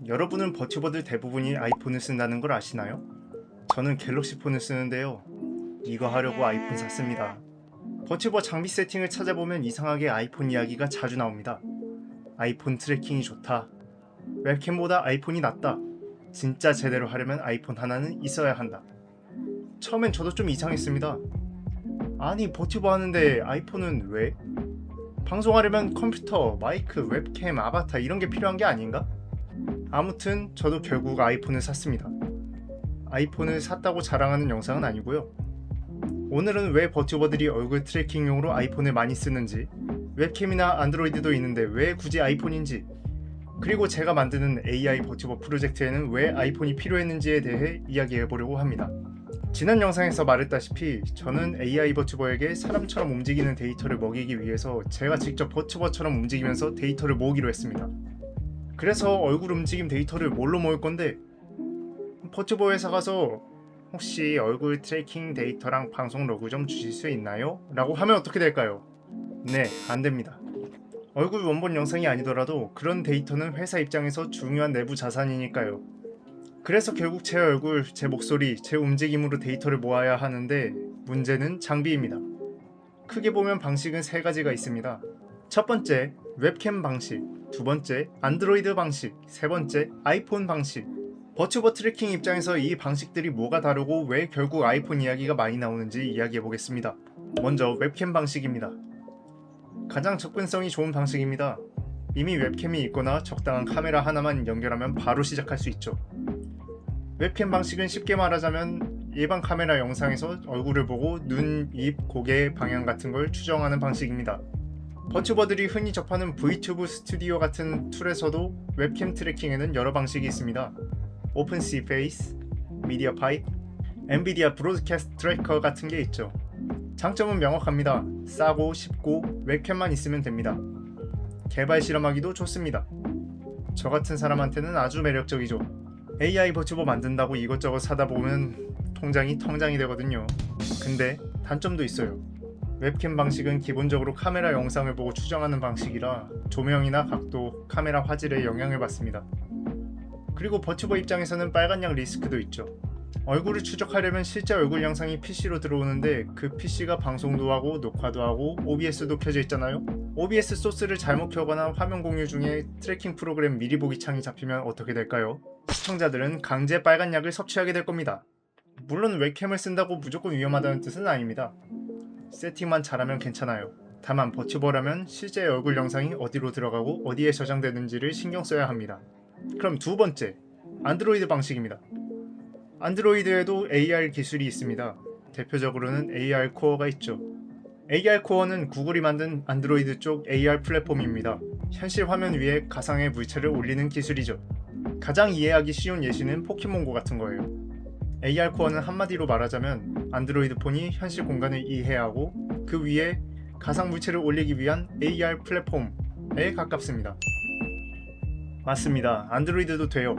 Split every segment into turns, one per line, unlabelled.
여러분은 버튜버들 대부분이 아이폰을 쓴다는 걸 아시나요? 저는 갤럭시 폰을 쓰는데요. 이거 하려고 아이폰 샀습니다. 버튜버 장비 세팅을 찾아보면 이상하게 아이폰 이야기가 자주 나옵니다. 아이폰 트래킹이 좋다. 웹캠보다 아이폰이 낫다. 진짜 제대로 하려면 아이폰 하나는 있어야 한다. 처음엔 저도 좀 이상했습니다. 아니 버튜버 하는데 아이폰은 왜? 방송하려면 컴퓨터, 마이크, 웹캠, 아바타 이런 게 필요한 게 아닌가? 아무튼 저도 결국 아이폰을 샀습니다. 아이폰을 샀다고 자랑하는 영상은 아니고요. 오늘은 왜 버튜버들이 얼굴 트래킹용으로 아이폰을 많이 쓰는지, 웹캠이나 안드로이드도 있는데 왜 굳이 아이폰인지, 그리고 제가 만드는 AI 버튜버 프로젝트에는 왜 아이폰이 필요했는지에 대해 이야기해보려고 합니다. 지난 영상에서 말했다시피 저는 AI 버튜버에게 사람처럼 움직이는 데이터를 먹이기 위해서 제가 직접 버튜버처럼 움직이면서 데이터를 모으기로 했습니다. 그래서 얼굴 움직임 데이터를 뭘로 모을 건데, 버튜버 회사 가서 혹시 얼굴 트래킹 데이터랑 방송 로그 좀 주실 수 있나요? 라고 하면 어떻게 될까요? 네, 안 됩니다. 얼굴 원본 영상이 아니더라도 그런 데이터는 회사 입장에서 중요한 내부 자산이니까요. 그래서 결국 제 얼굴, 제 목소리, 제 움직임으로 데이터를 모아야 하는데 문제는 장비입니다. 크게 보면 방식은 세 가지가 있습니다. 첫 번째, 웹캠 방식, 두 번째, 안드로이드 방식, 세 번째, 아이폰 방식. 버튜버 트래킹 입장에서 이 방식들이 뭐가 다르고 왜 결국 아이폰 이야기가 많이 나오는지 이야기해보겠습니다. 먼저 웹캠 방식입니다. 가장 접근성이 좋은 방식입니다. 이미 웹캠이 있거나 적당한 카메라 하나만 연결하면 바로 시작할 수 있죠. 웹캠 방식은 쉽게 말하자면 일반 카메라 영상에서 얼굴을 보고 눈, 입, 고개 방향 같은 걸 추정하는 방식입니다. 버튜버들이 흔히 접하는 V튜브 스튜디오 같은 툴에서도 웹캠 트래킹에는 여러 방식이 있습니다. 오픈시 페이스, 미디어 파이프, 엔비디아 브로드캐스트 트래커 같은 게 있죠. 장점은 명확합니다. 싸고 쉽고 웹캠만 있으면 됩니다. 개발 실험하기도 좋습니다. 저 같은 사람한테는 아주 매력적이죠. AI 버튜버 만든다고 이것저것 사다 보면 통장이 텅장이 되거든요. 근데 단점도 있어요. 웹캠 방식은 기본적으로 카메라 영상을 보고 추정하는 방식이라 조명이나 각도, 카메라 화질에 영향을 받습니다. 그리고 버튜버 입장에서는 빨간약 리스크도 있죠. 얼굴을 추적하려면 실제 얼굴 영상이 PC로 들어오는데 그 PC가 방송도 하고 녹화도 하고 OBS도 켜져 있잖아요. OBS 소스를 잘못 켜거나 화면 공유 중에 트래킹 프로그램 미리 보기 창이 잡히면 어떻게 될까요? 시청자들은 강제 빨간약을 섭취하게 될 겁니다. 물론 웹캠을 쓴다고 무조건 위험하다는 뜻은 아닙니다. 세팅만 잘하면 괜찮아요. 다만 버튜버라면 실제 얼굴 영상이 어디로 들어가고 어디에 저장되는지를 신경 써야 합니다. 그럼 두 번째, 안드로이드 방식입니다. 안드로이드에도 AR 기술이 있습니다. 대표적으로는 AR 코어가 있죠. AR 코어는 구글이 만든 안드로이드 쪽 AR 플랫폼입니다. 현실 화면 위에 가상의 물체를 올리는 기술이죠. 가장 이해하기 쉬운 예시는 포켓몬고 같은 거예요. AR 코어는 한마디로 말하자면 안드로이드 폰이 현실 공간을 이해하고 그 위에 가상 물체를 올리기 위한 AR 플랫폼에 가깝습니다. 맞습니다. 안드로이드도 돼요.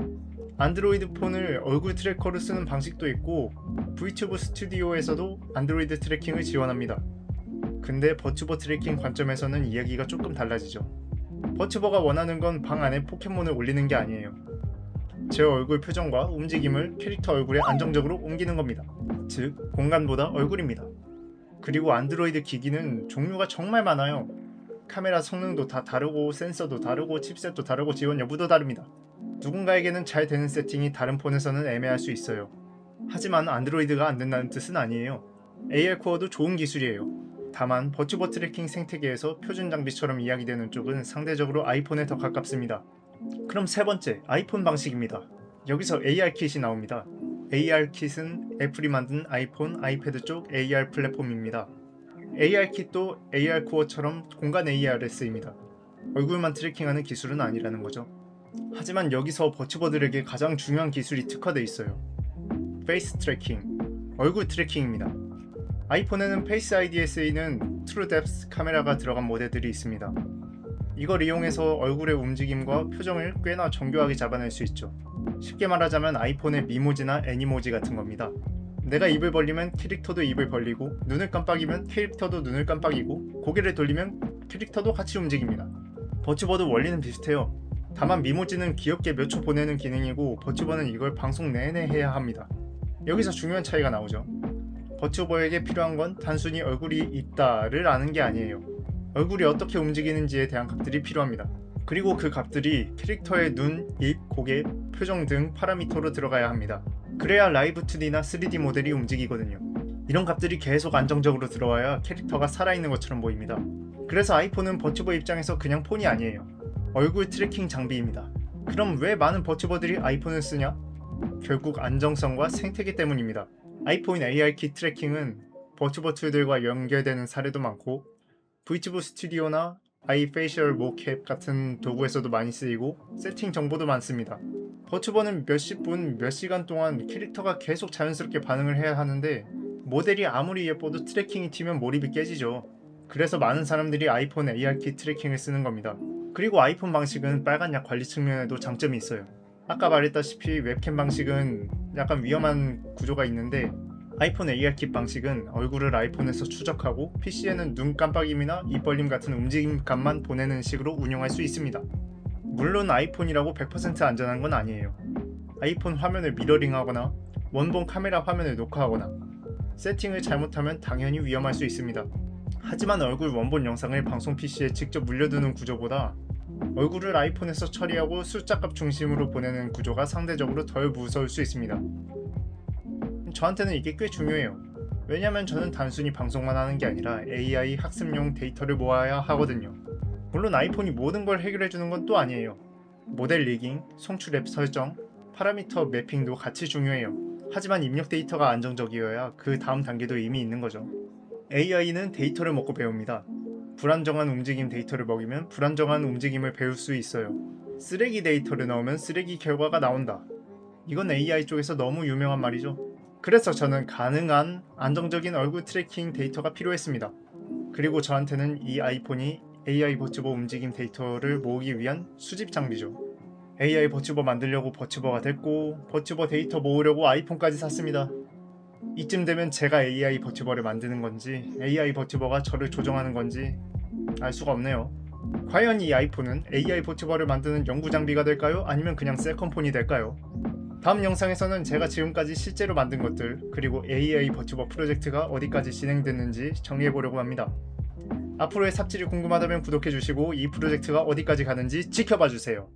안드로이드 폰을 얼굴 트래커로 쓰는 방식도 있고 V튜브 스튜디오에서도 안드로이드 트래킹을 지원합니다. 근데 버튜버 트래킹 관점에서는 이야기가 조금 달라지죠. 버튜버가 원하는 건 방 안에 포켓몬을 올리는 게 아니에요. 제 얼굴 표정과 움직임을 캐릭터 얼굴에 안정적으로 옮기는 겁니다. 즉, 공간보다 얼굴입니다. 그리고 안드로이드 기기는 종류가 정말 많아요. 카메라 성능도 다 다르고 센서도 다르고 칩셋도 다르고 지원 여부도 다릅니다. 누군가에게는 잘 되는 세팅이 다른 폰에서는 애매할 수 있어요. 하지만 안드로이드가 안 된다는 뜻은 아니에요. AR 코어도 좋은 기술이에요. 다만 버튜버 트래킹 생태계에서 표준 장비처럼 이야기되는 쪽은 상대적으로 아이폰에 더 가깝습니다. 그럼 세 번째, 아이폰 방식입니다. 여기서 AR 킷이 나옵니다. AR 킷은 애플이 만든 아이폰, 아이패드 쪽 AR 플랫폼입니다. AR 킷도 AR 코어처럼 공간 AR에 쓰입니다. 얼굴만 트래킹하는 기술은 아니라는 거죠. 하지만 여기서 버튜버들에게 가장 중요한 기술이 특화되어 있어요. 페이스 트래킹, 얼굴 트래킹입니다. 아이폰에는 페이스 아이디에 쓰이는 트루 뎁스 카메라가 들어간 모델들이 있습니다. 이걸 이용해서 얼굴의 움직임과 표정을 꽤나 정교하게 잡아낼 수 있죠. 쉽게 말하자면 아이폰의 미모지나 애니모지 같은 겁니다. 내가 입을 벌리면 캐릭터도 입을 벌리고 눈을 깜빡이면 캐릭터도 눈을 깜빡이고 고개를 돌리면 캐릭터도 같이 움직입니다. 버튜버도 원리는 비슷해요. 다만 미모지는 귀엽게 몇 초 보내는 기능이고 버튜버는 이걸 방송 내내 해야 합니다. 여기서 중요한 차이가 나오죠. 버튜버에게 필요한 건 단순히 얼굴이 있다를 아는 게 아니에요. 얼굴이 어떻게 움직이는지에 대한 값들이 필요합니다. 그리고 그 값들이 캐릭터의 눈, 입, 고개, 표정 등 파라미터로 들어가야 합니다. 그래야 라이브 2D나 3D 모델이 움직이거든요. 이런 값들이 계속 안정적으로 들어와야 캐릭터가 살아있는 것처럼 보입니다. 그래서 아이폰은 버튜버 입장에서 그냥 폰이 아니에요. 얼굴 트래킹 장비입니다. 그럼 왜 많은 버튜버들이 아이폰을 쓰냐? 결국 안정성과 생태계 때문입니다. 아이폰 AR키 트래킹은 버튜버 툴들과 연결되는 사례도 많고 VTuber 스튜디오나 아이페이셜 모캡 같은 도구에서도 많이 쓰이고 세팅 정보도 많습니다. 버튜버는 몇십 분, 몇 시간 동안 캐릭터가 계속 자연스럽게 반응을 해야 하는데 모델이 아무리 예뻐도 트래킹이 튀면 몰입이 깨지죠. 그래서 많은 사람들이 아이폰 AR키 트래킹을 쓰는 겁니다. 그리고 아이폰 방식은 빨간 약 관리 측면에도 장점이 있어요. 아까 말했다시피 웹캠 방식은 약간 위험한 구조가 있는데 아이폰 AR키 방식은 얼굴을 아이폰에서 추적하고 PC에는 눈 깜빡임이나 입 벌림 같은 움직임감만 보내는 식으로 운영할 수 있습니다. 물론 아이폰이라고 100% 안전한 건 아니에요. 아이폰 화면을 미러링하거나 원본 카메라 화면을 녹화하거나 세팅을 잘못하면 당연히 위험할 수 있습니다. 하지만 얼굴 원본 영상을 방송 PC에 직접 물려두는 구조보다 얼굴을 아이폰에서 처리하고 숫자값 중심으로 보내는 구조가 상대적으로 덜 무서울 수 있습니다. 저한테는 이게 꽤 중요해요. 왜냐면 저는 단순히 방송만 하는 게 아니라 AI 학습용 데이터를 모아야 하거든요. 물론 아이폰이 모든 걸 해결해주는 건 또 아니에요. 모델 리깅, 송출 앱 설정, 파라미터 매핑도 같이 중요해요. 하지만 입력 데이터가 안정적이어야 그 다음 단계도 이미 있는 거죠. AI는 데이터를 먹고 배웁니다. 불안정한 움직임 데이터를 먹이면 불안정한 움직임을 배울 수 있어요. 쓰레기 데이터를 넣으면 쓰레기 결과가 나온다. 이건 AI 쪽에서 너무 유명한 말이죠. 그래서 저는 가능한 안정적인 얼굴 트래킹 데이터가 필요했습니다. 그리고 저한테는 이 아이폰이 AI 버튜버 움직임 데이터를 모으기 위한 수집 장비죠. AI 버튜버 만들려고 버튜버가 됐고 버튜버 데이터 모으려고 아이폰까지 샀습니다. 이쯤 되면 제가 AI 버튜버를 만드는 건지 AI 버튜버가 저를 조정하는 건지 알 수가 없네요. 과연 이 아이폰은 AI 버튜버를 만드는 연구 장비가 될까요? 아니면 그냥 셀컴폰이 될까요? 다음 영상에서는 제가 지금까지 실제로 만든 것들 그리고 AI 버튜버 프로젝트가 어디까지 진행됐는지 정리해보려고 합니다. 앞으로의 삽질이 궁금하다면 구독해주시고 이 프로젝트가 어디까지 가는지 지켜봐주세요.